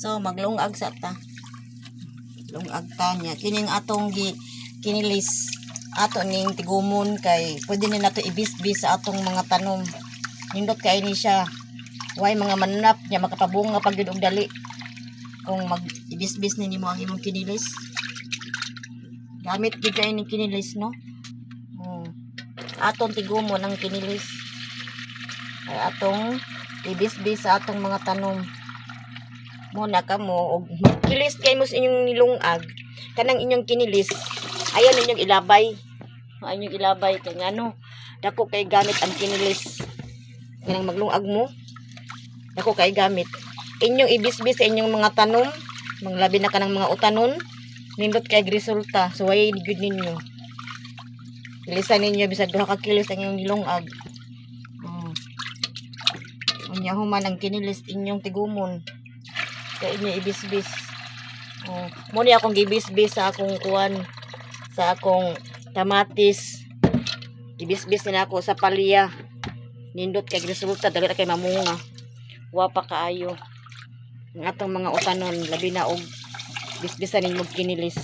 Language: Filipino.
So maglungag sa ta. Lungag ta niya. Kining atong kinilis ato ning tigumon kay pwede ni nato ibis-bis sa atong mga tanom. Nindot kay ni siya. Way mga manap niya makapabunga pag yun og dali. Kung mag ibis-bis nimo ang imong kinilis. Gamit gyud kay ning kinilis no. Atong tigumon ang kinilis. Ay atong ibis-bis sa atong mga tanom. Muna ka mo og kilis kay mo sa inyong nilungag kanang inyong kinilis ayan inyong ilabay kay ngano dako kay gamit ang kinilis kanang maglungag mo dako kay gamit inyong ibis-bis sa inyong mga tanom manglabi na kanang mga utanon nindot kay resulta so way good ninyo kilisan ninyo bisag duha ka kilis ang inyong nilungag unya human ang kinilis inyong tigumon kaya inyo ibis-bis. Muna akong gibis-bis sa akong kuwan, sa akong tamatis. Ibis-bis na ako sa palya. Nindot kay resulta, dali na kay mamunga. Wapa kaayo. Ang atong mga utanon, labi na og bisbisan ninyo kinilis.